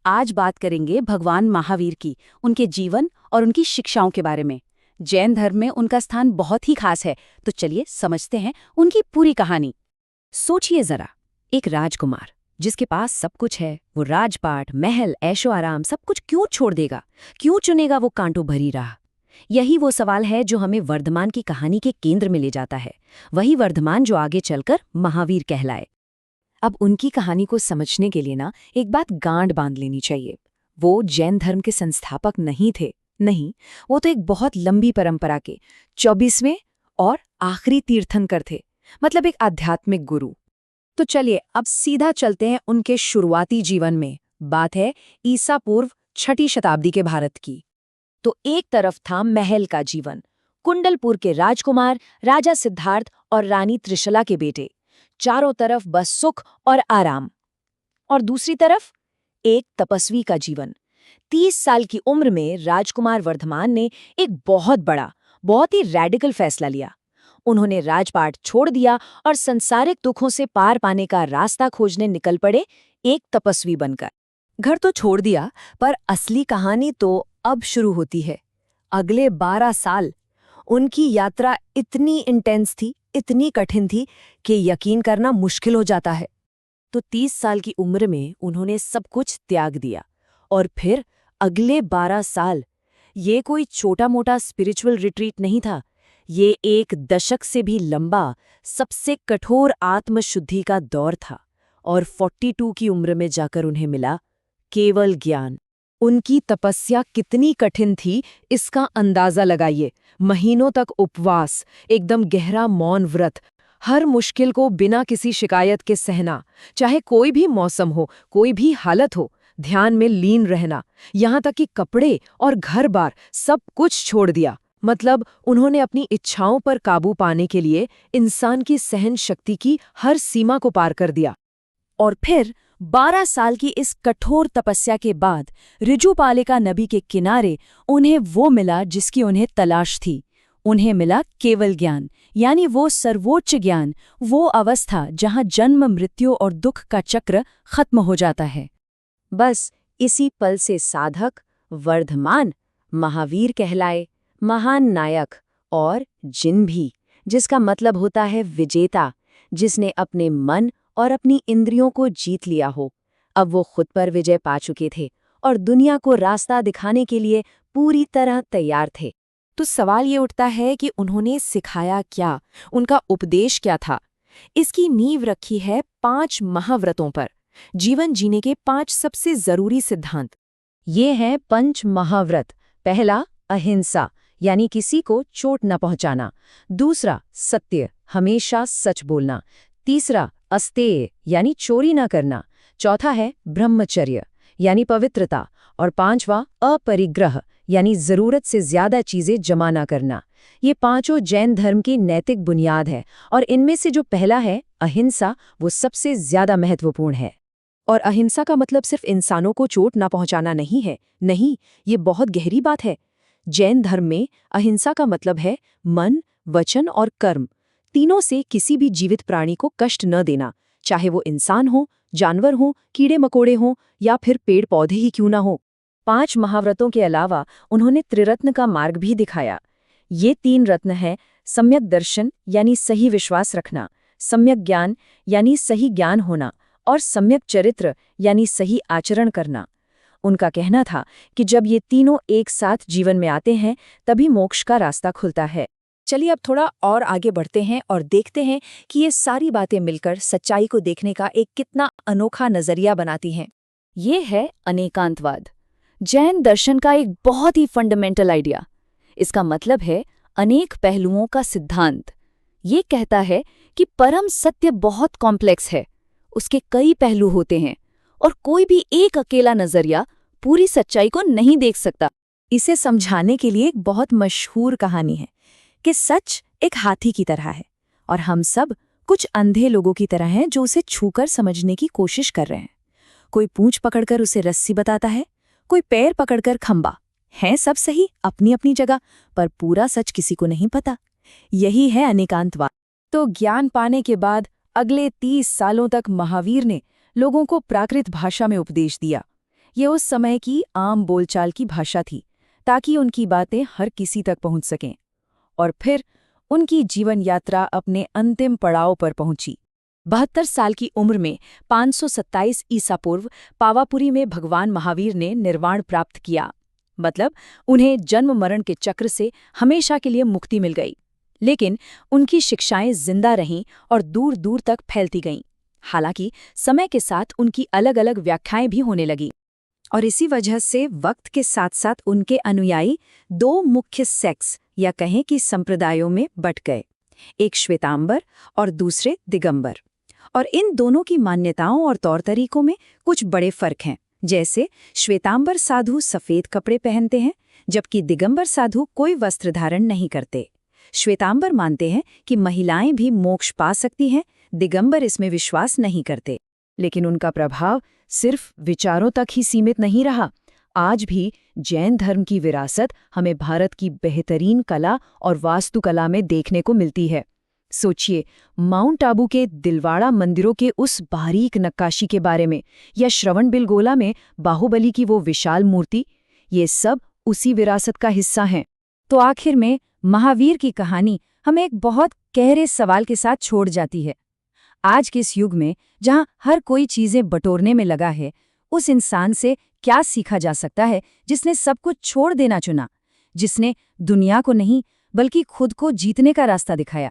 आज बात करेंगे भगवान महावीर की, उनके जीवन और उनकी शिक्षाओं के बारे में। जैन धर्म में उनका स्थान बहुत ही खास है, तो चलिए समझते हैं उनकी पूरी कहानी। सोचिए जरा, एक राजकुमार जिसके पास सब कुछ है, वो राजपाट, महल, ऐशो आराम सब कुछ क्यों छोड़ देगा? क्यों चुनेगा वो कांटों भरी राह? यही वो सवाल है जो हमें वर्धमान की कहानी के केंद्र में ले जाता है। वही वर्धमान जो आगे चलकर महावीर कहलाए। अब उनकी कहानी को समझने के लिए एक बात गांठ बांध लेनी चाहिए। वो जैन धर्म के संस्थापक नहीं थे, नहीं, वो तो एक बहुत लंबी परंपरा के 24वें और आखिरी तीर्थंकर थे, मतलब एक आध्यात्मिक गुरु। तो चलिए अब सीधा चलते हैं उनके शुरुआती जीवन में। बात है ईसा पूर्व 6ठी शताब्दी के भारत की। तो एक तरफ था महल का जीवन, कुंडलपुर के राजकुमार राजा सिद्धार्थ और रानी त्रिशला के बेटे, चारों तरफ बस सुख और आराम। और दूसरी तरफ एक तपस्वी का जीवन। 30 साल की उम्र में राजकुमार वर्धमान ने एक बहुत ही रैडिकल फैसला लिया। उन्होंने राजपाट छोड़ दिया और सांसारिक दुखों से पार पाने का रास्ता खोजने निकल पड़े, एक तपस्वी बनकर। घर तो छोड़ दिया, पर असली कहानी तो अब शुरू होती है। अगले 12 साल उनकी यात्रा इतनी इंटेंस थी, इतनी कठिन थी कि यकीन करना मुश्किल हो जाता है। तो 30 साल की उम्र में उन्होंने सब कुछ त्याग दिया, और फिर अगले 12 साल, ये कोई छोटा मोटा स्पिरिचुअल रिट्रीट नहीं था। ये एक दशक से भी लंबा, सबसे कठोर आत्मशुद्धि का दौर था। और 42 की उम्र में जाकर उन्हें मिला केवल ज्ञान। उनकी तपस्या कितनी कठिन थी, इसका अंदाजा लगाइए। महीनों तक उपवास, एकदम गहरा मौन व्रत, हर मुश्किल को बिना किसी शिकायत के सहना, चाहे कोई भी मौसम हो, कोई भी हालत हो, ध्यान में लीन रहना, यहाँ तक कि कपड़े और घर-बार सब कुछ छोड़ दिया। मतलब उन्होंने अपनी इच्छाओं पर काबू पाने के लिए इंसान की सहन शक्ति की हर सीमा को पार कर दिया। और फिर 12 साल की इस कठोर तपस्या के बाद ऋजुपालिका नदी के किनारे उन्हें वो मिला जिसकी उन्हें तलाश थी। उन्हें मिला केवल ज्ञान, यानी वो सर्वोच्च ज्ञान, वो अवस्था जहां जन्म, मृत्यु और दुख का चक्र खत्म हो जाता है। बस इसी पल से साधक वर्धमान महावीर कहलाए, महान नायक और जिन भी, जिसका मतलब होता है विजेता, जिसने अपने मन और अपनी इंद्रियों को जीत लिया हो। अब वो खुद पर विजय पा चुके थे और दुनिया को रास्ता दिखाने के लिए पूरी तरह तैयार थे। तो सवाल ये उठता है कि उन्होंने सिखाया क्या, उनका उपदेश क्या था? इसकी नींव रखी है 5 महाव्रतों पर, जीवन जीने के 5 सबसे जरूरी सिद्धांत। ये हैं 5 महाव्रत। पहला, अहिंसा, यानी किसी को चोट न पहुंचाना। दूसरा, सत्य, हमेशा सच बोलना। तीसरा, अस्तेय, यानी चोरी न करना। चौथा है ब्रह्मचर्य, यानी पवित्रता। और 5वां, अपरिग्रह, यानी जरूरत से ज्यादा चीजें जमा न करना। ये 5 जैन धर्म की नैतिक बुनियाद है, और इनमें से जो पहला है, अहिंसा, वो सबसे ज्यादा महत्वपूर्ण है। और अहिंसा का मतलब सिर्फ इंसानों को चोट न पहुंचाना नहीं है, नहीं, ये बहुत गहरी बात है। जैन धर्म में अहिंसा का मतलब है मन, वचन और कर्म, तीनों से किसी भी जीवित प्राणी को कष्ट न देना, चाहे वो इंसान हो, जानवर हो, कीड़े मकोड़े हों या फिर पेड़ पौधे ही क्यों ना हो। 5 महाव्रतों के अलावा उन्होंने त्रिरत्न का मार्ग भी दिखाया। ये 3 रत्न हैं: सम्यक दर्शन, यानी सही विश्वास रखना; सम्यक ज्ञान, यानी सही ज्ञान होना; और सम्यक चरित्र, यानी सही आचरण करना। उनका कहना था कि जब ये तीनों एक साथ जीवन में आते हैं, तभी मोक्ष का रास्ता खुलता है। चलिए अब थोड़ा और आगे बढ़ते हैं और देखते हैं कि ये सारी बातें मिलकर सच्चाई को देखने का एक कितना अनोखा नजरिया बनाती हैं। ये है अनेकांतवाद, जैन दर्शन का एक बहुत ही फंडामेंटल आइडिया। इसका मतलब है अनेक पहलुओं का सिद्धांत। ये कहता है कि परम सत्य बहुत कॉम्प्लेक्स है, उसके कई पहलू होते हैं, और कोई भी एक अकेला नजरिया पूरी सच्चाई को नहीं देख सकता। इसे समझाने के लिए एक बहुत मशहूर कहानी है कि सच एक हाथी की तरह है, और हम सब कुछ अंधे लोगों की तरह हैं जो उसे छूकर समझने की कोशिश कर रहे हैं। कोई पूंछ पकड़कर उसे रस्सी बताता है, कोई पैर पकड़कर खंबा। हैं सब सही अपनी अपनी जगह, पर पूरा सच किसी को नहीं पता। यही है अनेकांतवाद। तो ज्ञान पाने के बाद अगले 30 सालों तक महावीर ने लोगों को प्राकृत भाषा में उपदेश दिया। ये उस समय की आम बोलचाल की भाषा थी, ताकि उनकी बातें हर किसी तक पहुंच सकें। और फिर उनकी जीवन यात्रा अपने अंतिम पड़ाव पर पहुंची। 72 साल की उम्र में 527 ईसा पूर्व पावापुरी में भगवान महावीर ने निर्वाण प्राप्त किया। मतलब उन्हें जन्म मरण के चक्र से हमेशा के लिए मुक्ति मिल गई। लेकिन उनकी शिक्षाएं जिंदा रहीं और दूर दूर तक फैलती गईं। हालांकि समय के साथ उनकी अलग अलग व्याख्याएं भी होने लगी। और इसी वजह से वक्त के साथ साथ उनके अनुयायी दो मुख्य सेक्स या कहें कि संप्रदायों में बट गए, एक श्वेतांबर और दूसरे दिगंबर। और इन दोनों की मान्यताओं और तौर तरीकों में कुछ बड़े फर्क हैं। जैसे श्वेतांबर साधु सफेद कपड़े पहनते हैं, जबकि दिगंबर साधु कोई वस्त्र धारण नहीं करते। श्वेतांबर मानते हैं कि महिलाएं भी मोक्ष पा सकती हैं, दिगंबर इसमें विश्वास नहीं करते। लेकिन उनका प्रभाव सिर्फ विचारों तक ही सीमित नहीं रहा। आज भी जैन धर्म की विरासत हमें भारत की बेहतरीन कला और वास्तुकला में देखने को मिलती है। सोचिए, माउंट आबू के दिलवाड़ा मंदिरों के उस बारीक नक्काशी के बारे में, या श्रवणबेलगोला में बाहुबली की वो विशाल मूर्ति। ये सब उसी विरासत का हिस्सा हैं। तो आखिर में महावीर की कहानी हमें एक बहुत गहरे सवाल के साथ छोड़ जाती है। आज के इस युग में जहां हर कोई चीजें बटोरने में लगा है, उस इंसान से क्या सीखा जा सकता है जिसने सब कुछ छोड़ देना चुना, जिसने दुनिया को नहीं बल्कि खुद को जीतने का रास्ता दिखाया।